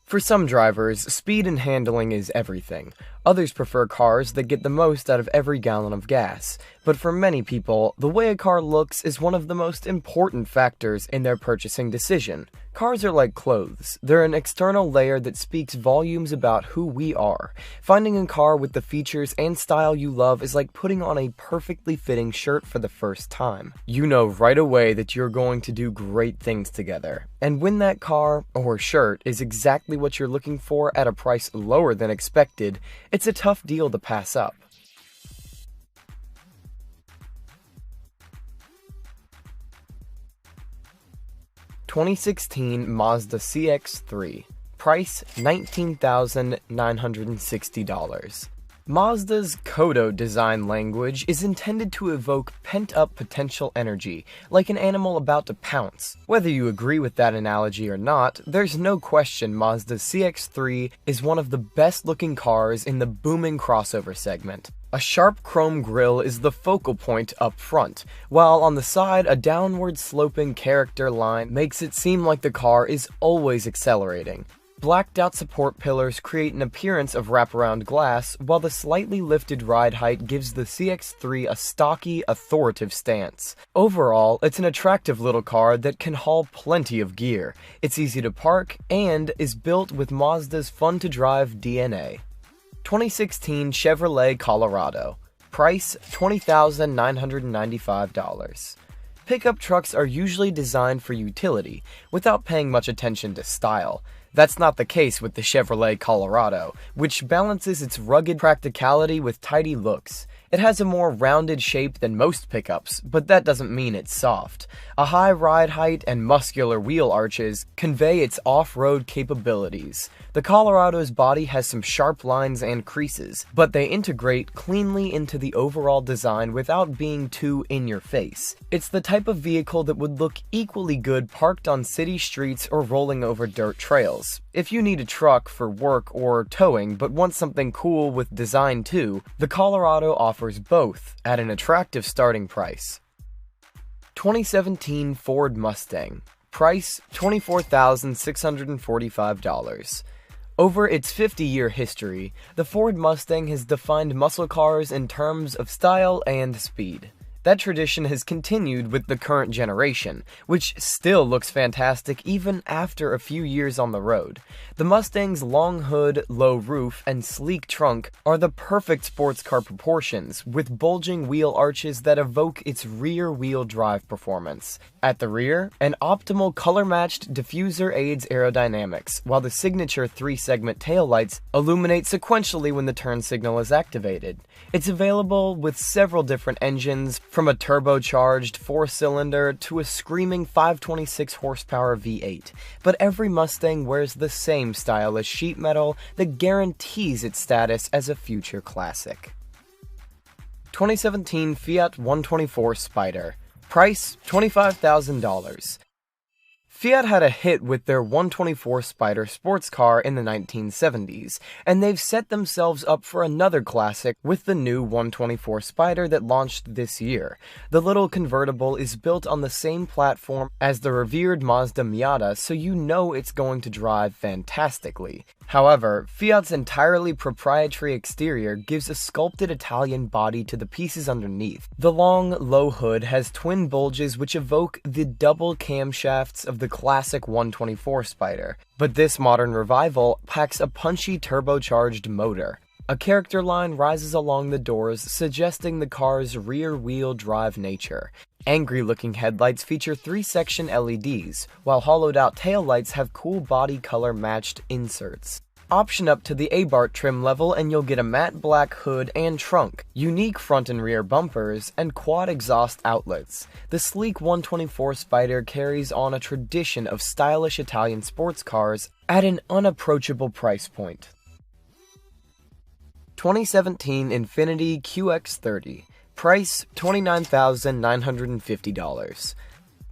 For some drivers, speed and handling is everything. Others prefer cars that get the most out of every gallon of gas. But for many people, the way a car looks is one of the most important factors in their purchasing decision. Cars are like clothes. They're an external layer that speaks volumes about who we are. Finding a car with the features and style you love is like putting on a perfectly fitting shirt for the first time. You know right away that you're going to do great things together. And when that car, or shirt, is exactly what you're looking for at a price lower than expected, it's a tough deal to pass up. "2016 Mazda CX-3. Price $19,960. Mazda's Kodo design language is intended to evoke pent-up potential energy, like an animal about to pounce. Whether you agree with that analogy or not, there's no question Mazda's CX-3 is one of the best-looking cars in the booming crossover segment. A sharp chrome grille is the focal point up front, while on the side a downward-sloping character line makes it seem like the car is always accelerating. Blacked-out support pillars create an appearance of wraparound glass, while the slightly lifted ride height gives the CX-3 a stocky, authoritative stance. Overall, it's an attractive little car that can haul plenty of gear. It's easy to park, and is built with Mazda's fun-to-drive DNA. 2016 Chevrolet Colorado. Price $20,995. Pickup trucks are usually designed for utility, without paying much attention to style. That's not the case with the Chevrolet Colorado, which balances its rugged practicality with tidy looks. It has a more rounded shape than most pickups, but that doesn't mean it's soft. A high ride height and muscular wheel arches convey its off-road capabilities. The Colorado's body has some sharp lines and creases, but they integrate cleanly into the overall design without being too in-your-face. It's the type of vehicle that would look equally good parked on city streets or rolling over dirt trails. If you need a truck for work or towing but want something cool with design too, the Colorado offers both at an attractive starting price. 2017 Ford Mustang. Price $24,645. Over its 50-year history, the Ford Mustang has defined muscle cars in terms of style and speed. That tradition has continued with the current generation, which still looks fantastic even after a few years on the road. The Mustang's long hood, low roof, and sleek trunk are the perfect sports car proportions, with bulging wheel arches that evoke its rear-wheel drive performance. At the rear, an optimal color-matched diffuser aids aerodynamics, while the signature 3-segment taillights illuminate sequentially when the turn signal is activated. It's available with several different engines, from a turbocharged 4-cylinder to a screaming 526 horsepower V8, but every Mustang wears the same stylish sheet metal that guarantees its status as a future classic. 2017 Fiat 124 Spider. Price $25,000. Fiat had a hit with their 124 Spider sports car in the 1970s, and they've set themselves up for another classic with the new 124 Spider that launched this year. The little convertible is built on the same platform as the revered Mazda Miata, so you know it's going to drive fantastically. However, Fiat's entirely proprietary exterior gives a sculpted Italian body to the pieces underneath. The long, low hood has twin bulges which evoke the double camshafts of the classic 124 Spider, but this modern revival packs a punchy turbocharged motor. A character line rises along the doors, suggesting the car's rear-wheel drive nature. Angry-looking headlights feature 3-section LEDs, while hollowed-out taillights have cool body color-matched inserts. Option up to the Abarth trim level and you'll get a matte black hood and trunk, unique front and rear bumpers, and quad exhaust outlets. The sleek 124 Spider carries on a tradition of stylish Italian sports cars at an unapproachable price point. 2017 Infiniti QX30. Price $29,950.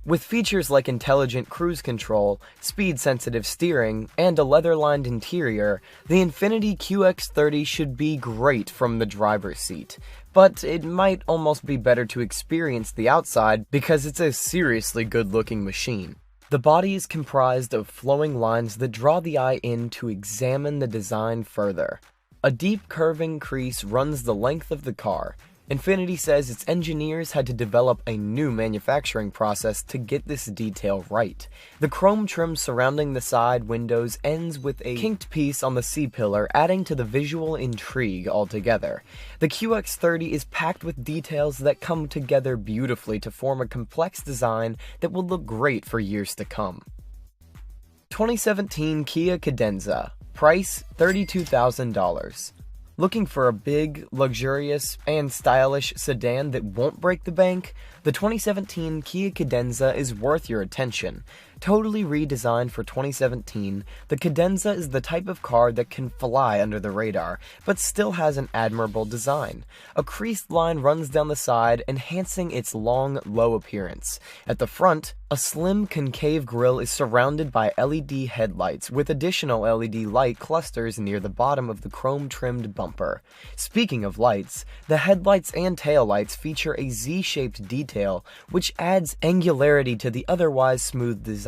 With features like intelligent cruise control, speed-sensitive steering, and a leather-lined interior, the Infiniti QX30 should be great from the driver's seat. But it might almost be better to experience the outside because it's a seriously good-looking machine. The body is comprised of flowing lines that draw the eye in to examine the design further. A deep curving crease runs the length of the car. Infiniti says its engineers had to develop a new manufacturing process to get this detail right. The chrome trim surrounding the side windows ends with a kinked piece on the C-pillar, adding to the visual intrigue altogether. The QX30 is packed with details that come together beautifully to form a complex design that will look great for years to come. 2017 Kia Cadenza. Price $32,000. Looking for a big, luxurious, and stylish sedan that won't break the bank? The 2017 Kia Cadenza is worth your attention. Totally redesigned for 2017, the Cadenza is the type of car that can fly under the radar, but still has an admirable design. A creased line runs down the side, enhancing its long, low appearance. At the front, a slim concave grille is surrounded by LED headlights, with additional LED light clusters near the bottom of the chrome-trimmed bumper. Speaking of lights, the headlights and taillights feature a Z-shaped detail, which adds angularity to the otherwise smooth design.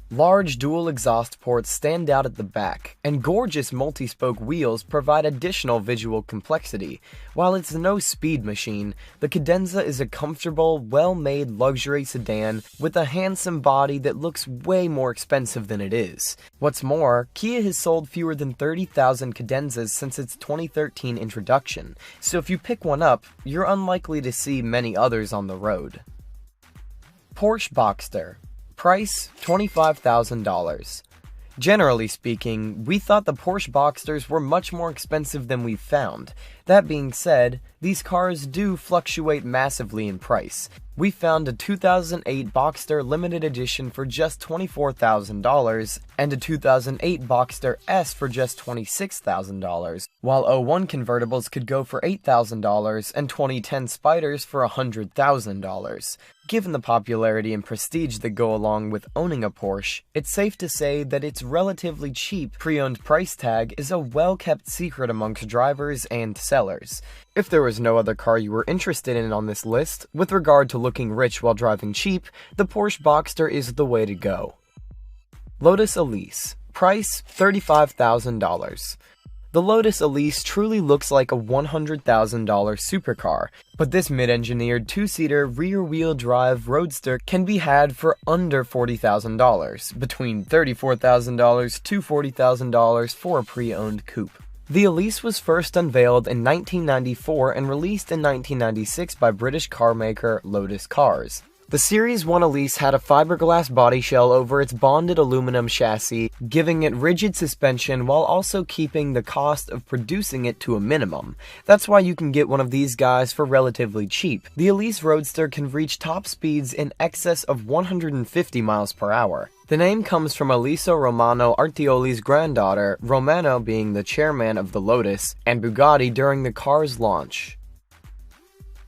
Large dual exhaust ports stand out at the back, and gorgeous multi-spoke wheels provide additional visual complexity. While it's no speed machine, the Cadenza is a comfortable, well-made luxury sedan with a handsome body that looks way more expensive than it is. What's more, Kia has sold fewer than 30,000 Cadenzas since its 2013 introduction, so if you pick one up, you're unlikely to see many others on the road. Porsche Boxster. Price $25,000. Generally speaking, we thought the Porsche Boxsters were much more expensive than we've found. That being said, these cars do fluctuate massively in price. We found a 2008 Boxster limited edition for just $24,000 and a 2008 Boxster S for just $26,000, while 01 convertibles could go for $8,000 and 2010 Spyders for $100,000. Given the popularity and prestige that go along with owning a Porsche, it's safe to say that its relatively cheap pre-owned price tag is a well-kept secret amongst drivers and sellers. If there was no other car you were interested in on this list, with regard to looking rich while driving cheap, the Porsche Boxster is the way to go. Lotus Elise. Price $35,000. The Lotus Elise truly looks like a $100,000 supercar, but this mid-engineered two-seater rear-wheel drive roadster can be had for under $40,000, between $34,000 to $40,000 for a pre-owned coupe. The Elise was first unveiled in 1994 and released in 1996 by British carmaker Lotus Cars. The Series 1 Elise had a fiberglass body shell over its bonded aluminum chassis, giving it rigid suspension while also keeping the cost of producing it to a minimum. That's why you can get one of these guys for relatively cheap. The Elise Roadster can reach top speeds in excess of 150 miles per hour. The name comes from Aliso Romano Artioli's granddaughter, Romano being the chairman of the Lotus, and Bugatti during the car's launch.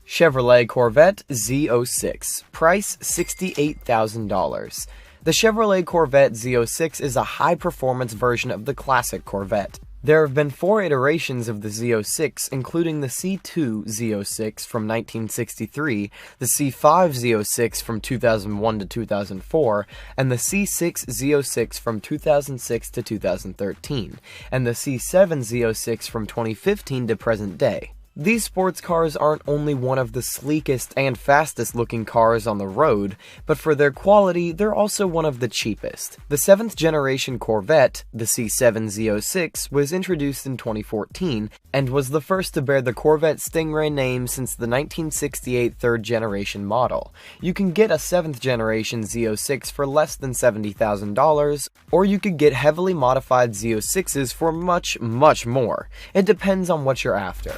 Chevrolet Corvette Z06. Price $68,000. The Chevrolet Corvette Z06 is a high-performance version of the classic Corvette. There have been 4 iterations of the Z06, including the C2 Z06 from 1963, the C5 Z06 from 2001 to 2004, and the C6 Z06 from 2006 to 2013, and the C7 Z06 from 2015 to present day. These sports cars aren't only one of the sleekest and fastest looking cars on the road, but for their quality, they're also one of the cheapest. The 7th generation Corvette, the C7 Z06, was introduced in 2014, and was the first to bear the Corvette Stingray name since the 1968 3rd generation model. You can get a 7th generation Z06 for less than $70,000, or you could get heavily modified Z06s for much more. It depends on what you're after.